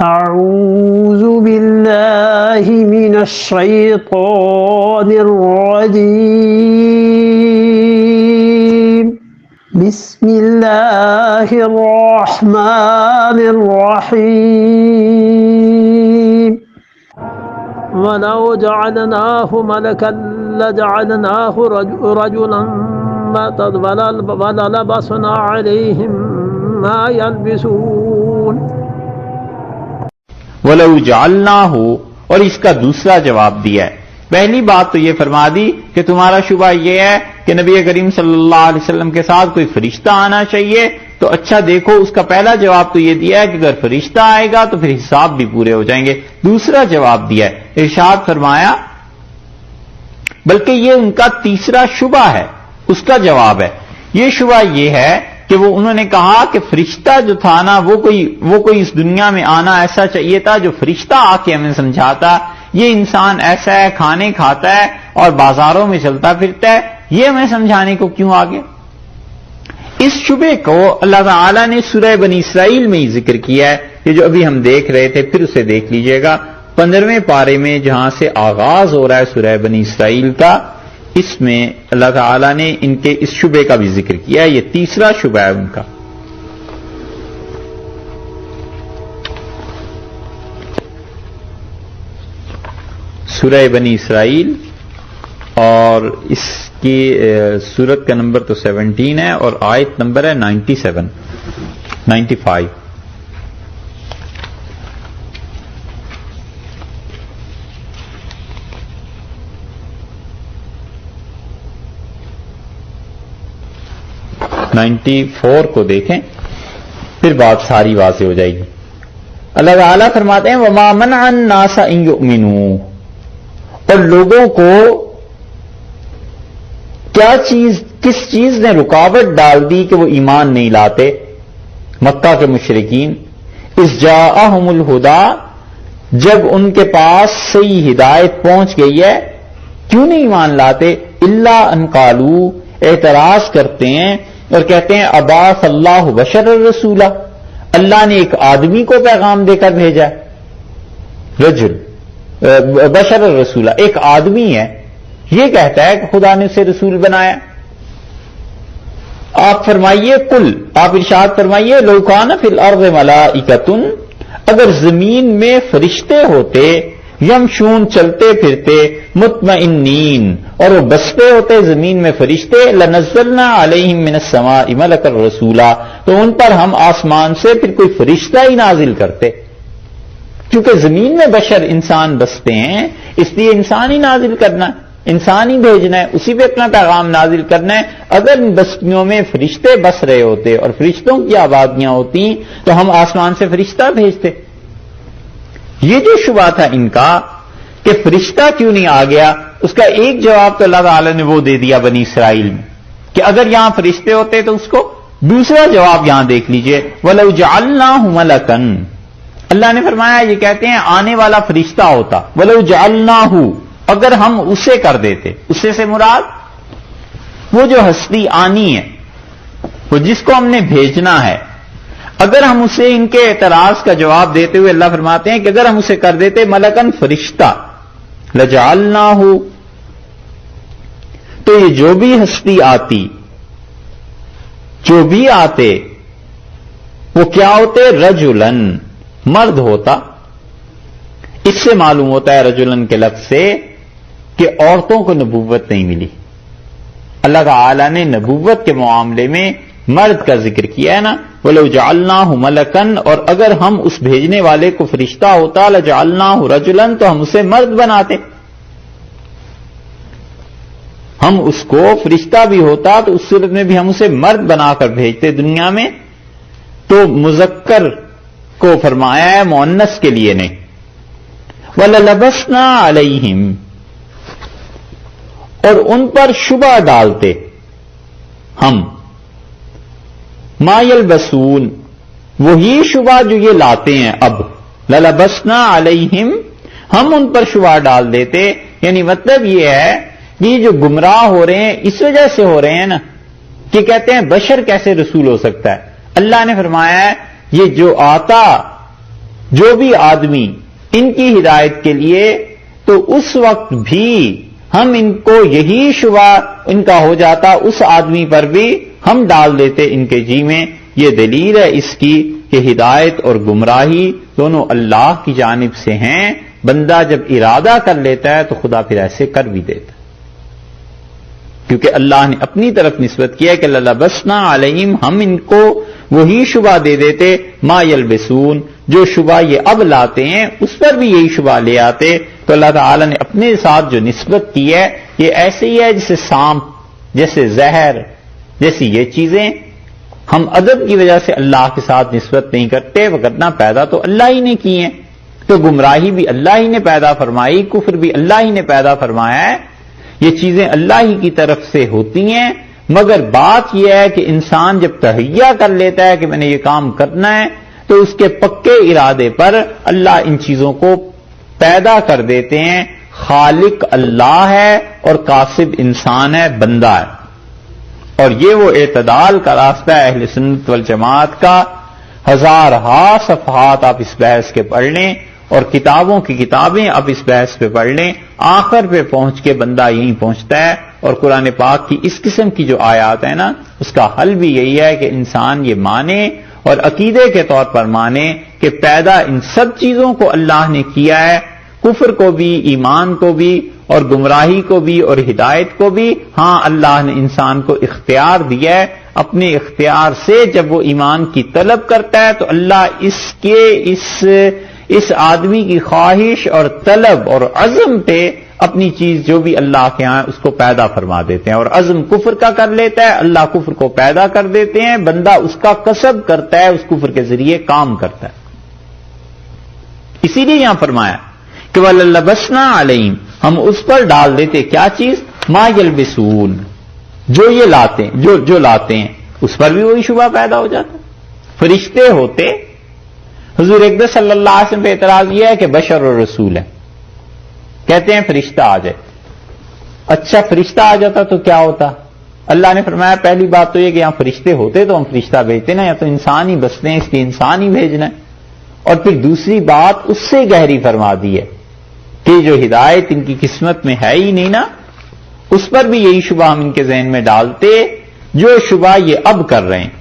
أعوذ بالله من الشيطان الرجيم بسم الله الرحمن الرحيم ولو جعلناه ملكا لجعلناه رجلا وللبسنا عليهم ما يلبسون وَلَوْ جَعَلْنَاهُ اور اس کا دوسرا جواب دیا ہے۔ پہلی بات تو یہ فرما دی کہ تمہارا شبہ یہ ہے کہ نبی کریم صلی اللہ علیہ وسلم کے ساتھ کوئی فرشتہ آنا چاہیے، تو اچھا دیکھو اس کا پہلا جواب تو یہ دیا ہے کہ اگر فرشتہ آئے گا تو پھر حساب بھی پورے ہو جائیں گے۔ دوسرا جواب دیا ہے، ارشاد فرمایا، بلکہ یہ ان کا تیسرا شبہ ہے، اس کا جواب ہے۔ یہ شبہ یہ ہے کہ وہ انہوں نے کہا کہ فرشتہ جو تھا نا وہ کوئی اس دنیا میں آنا ایسا چاہیے تھا جو فرشتہ آ کے ہمیں سمجھاتا، یہ انسان ایسا ہے، کھانے کھاتا ہے اور بازاروں میں چلتا پھرتا ہے، یہ ہمیں سمجھانے کو کیوں آ گیا؟ اس شبے کو اللہ تعالیٰ نے سورہ بنی اسرائیل میں ہی ذکر کیا ہے، یہ جو ابھی ہم دیکھ رہے تھے، پھر اسے دیکھ لیجئے گا 15ویں پارے میں جہاں سے آغاز ہو رہا ہے سورہ بنی اسرائیل کا، اس میں اللہ تعالیٰ نے ان کے اس شبے کا بھی ذکر کیا ہے، یہ تیسرا شبہ ہے ان کا۔ سورہ بنی اسرائیل، اور اس کی سورت کا نمبر تو 17 ہے اور آیت نمبر ہے 95۔ کو دیکھیں پھر بات ساری واضح ہو جائے گی۔ اللہ تعالیٰ فرماتے ہیں وَمَا مَنَعَ النَّاسَ أَن يُؤْمِنُوا، اور لوگوں کو کس چیز نے رکاوٹ ڈال دی کہ وہ ایمان نہیں لاتے؟ مکہ کے مشرکین، اِذْ جَاءَهُمُ الْهُدَىٰ، جب ان کے پاس صحیح ہدایت پہنچ گئی ہے کیوں نہیں ایمان لاتے؟ إِلَّا أَن قَالُوا، اعتراض کرتے ہیں اور کہتے ہیں ابعث اللہ بشر الرسول، اللہ نے ایک آدمی کو پیغام دے کر بھیجا، رجل بشر الرسول، ایک آدمی ہے، یہ کہتا ہے کہ خدا نے اسے رسول بنایا۔ آپ فرمائیے قل، آپ ارشاد فرمائیے لو کان فی الارض ملائکۃ، اگر زمین میں فرشتے ہوتے، یمشون چلتے پھرتے، مطمئنین اور وہ بستے ہوتے زمین میں فرشتے، لنزلنا علیہم من السماء ملکا رسولا، تو ان پر ہم آسمان سے پھر کوئی فرشتہ ہی نازل کرتے، کیونکہ زمین میں بشر انسان بستے ہیں، اس لیے انسان ہی نازل کرنا ہے، انسان ہی بھیجنا ہے، اسی پہ اپنا پیغام نازل کرنا ہے۔ اگر ان بستیوں میں فرشتے بس رہے ہوتے اور فرشتوں کی آبادیاں ہوتی تو ہم آسمان سے فرشتہ بھیجتے۔ یہ جو شبہ تھا ان کا کہ فرشتہ کیوں نہیں آ گیا، اس کا ایک جواب تو اللہ تعالی نے وہ دے دیا بنی اسرائیل میں کہ اگر یہاں فرشتے ہوتے تو اس کو۔ دوسرا جواب یہاں دیکھ لیجئے، وَلَوْ جَعَلْنَاهُ مَلَكًا، اللہ نے فرمایا یہ کہتے ہیں آنے والا فرشتہ ہوتا، وَلَوْ جَعَلْنَاهُ، اگر ہم اسے کر دیتے، اسے سے مراد وہ جو ہستی آنی ہے، وہ جس کو ہم نے بھیجنا ہے، اگر ہم اسے ان کے اعتراض کا جواب دیتے ہوئے اللہ فرماتے ہیں کہ اگر ہم اسے کر دیتے ملکن فرشتہ، لجعلناہ، تو یہ جو بھی ہستی آتی، جو بھی آتے، وہ کیا ہوتے؟ رجلن، مرد ہوتا۔ اس سے معلوم ہوتا ہے رجلن کے لفظ سے کہ عورتوں کو نبوت نہیں ملی۔ اللہ تعالی نے نبوت کے معاملے میں مرد کا ذکر کیا ہے نا، وَلَوْ جَعَلْنَاهُ مَلَكًا، اور اگر ہم اس بھیجنے والے کو فرشتہ ہوتا، لَجَعَلْنَاهُ رَجُلًا، تو ہم اسے مرد بناتے، ہم اس کو فرشتہ بھی ہوتا تو اس صورت میں بھی ہم اسے مرد بنا کر بھیجتے دنیا میں، تو مذکر کو فرمایا ہے، مؤنث کے لیے نہیں۔ وَلَلَبَسْنَا عَلَيْهِمْ، اور ان پر شبہ ڈالتے ہم، ما یلبسون، وہی شبہ جو یہ لاتے ہیں اب، لَلَبَسْنَا عَلَيْهِمْ، ہم ان پر شبہ ڈال دیتے، یعنی مطلب یہ ہے کہ جو گمراہ ہو رہے ہیں اس وجہ سے ہو رہے ہیں نا، کہ کہتے ہیں بشر کیسے رسول ہو سکتا ہے۔ اللہ نے فرمایا ہے یہ جو آتا جو بھی آدمی ان کی ہدایت کے لیے، تو اس وقت بھی ہم ان کو یہی شبہ ان کا ہو جاتا، اس آدمی پر بھی ہم ڈال دیتے ان کے جی میں۔ یہ دلیل ہے اس کی کہ ہدایت اور گمراہی دونوں اللہ کی جانب سے ہیں۔ بندہ جب ارادہ کر لیتا ہے تو خدا پھر ایسے کر بھی دیتا ہے، کیونکہ اللہ نے اپنی طرف نسبت کیا کہ لَلَبَسْنَا عَلَيْهِمْ، ہم ان کو وہی شبہ دے دیتے ما یلبسون، جو شبہ یہ اب لاتے ہیں اس پر بھی یہی شبہ لے آتے۔ تو اللہ تعالی نے اپنے ساتھ جو نسبت کی ہے یہ ایسے ہی ہے جیسے سانپ، جیسے زہر، جیسی یہ چیزیں ہم ادب کی وجہ سے اللہ کے ساتھ نسبت نہیں کرتے، وگرنہ پیدا تو اللہ ہی نے کی ہیں۔ تو گمراہی بھی اللہ ہی نے پیدا فرمائی، کفر بھی اللہ ہی نے پیدا فرمایا ہے، یہ چیزیں اللہ ہی کی طرف سے ہوتی ہیں۔ مگر بات یہ ہے کہ انسان جب تہیہ کر لیتا ہے کہ میں نے یہ کام کرنا ہے، تو اس کے پکے ارادے پر اللہ ان چیزوں کو پیدا کر دیتے ہیں۔ خالق اللہ ہے اور کاسب انسان ہے، بندہ ہے۔ اور یہ وہ اعتدال کا راستہ ہے اہل سنت والجماعت کا۔ ہزارہا صفحات آپ اس بحث کے پڑھ لیں، اور کتابوں کی کتابیں آپ اس بحث پہ پڑھ لیں، آخر پہ پہنچ کے بندہ یہیں پہنچتا ہے۔ اور قرآن پاک کی اس قسم کی جو آیات ہیں نا، اس کا حل بھی یہی ہے کہ انسان یہ مانے اور عقیدے کے طور پر مانے کہ پیدا ان سب چیزوں کو اللہ نے کیا ہے، کفر کو بھی، ایمان کو بھی، اور گمراہی کو بھی، اور ہدایت کو بھی۔ ہاں اللہ نے انسان کو اختیار دیا ہے، اپنے اختیار سے جب وہ ایمان کی طلب کرتا ہے تو اللہ اس آدمی کی خواہش اور طلب اور عزم پہ اپنی چیز جو بھی اللہ کے ہاں اس کو پیدا فرما دیتے ہیں۔ اور عزم کفر کا کر لیتا ہے، اللہ کفر کو پیدا کر دیتے ہیں، بندہ اس کا کسب کرتا ہے، اس کفر کے ذریعے کام کرتا ہے۔ اسی لیے یہاں فرمایا کہ وَلَلَبَسْنَا عَلَيْهِمْ، ہم اس پر ڈال دیتے کیا چیز؟ ما یلبسون، جو یہ لاتے ہیں، جو لاتے ہیں اس پر بھی وہی شبہ پیدا ہو جاتا۔ فرشتے ہوتے، حضور اقدس صلی اللہ علیہ وسلم پہ اعتراض یہ ہے کہ بشر اور رسول ہے، کہتے ہیں فرشتہ آ جائے۔ اچھا فرشتہ آ جاتا تو کیا ہوتا؟ اللہ نے فرمایا پہلی بات تو یہ کہ یہاں فرشتے ہوتے تو ہم فرشتہ بھیجتے نا، یا تو انسان ہی بستے ہیں، اس لیے انسان ہی بھیجنا ہے۔ اور پھر دوسری بات اس سے گہری فرما دی ہے کہ جو ہدایت ان کی قسمت میں ہے ہی نہیں نا، اس پر بھی یہی شبہ ہم ان کے ذہن میں ڈالتے جو شبہ یہ اب کر رہے ہیں۔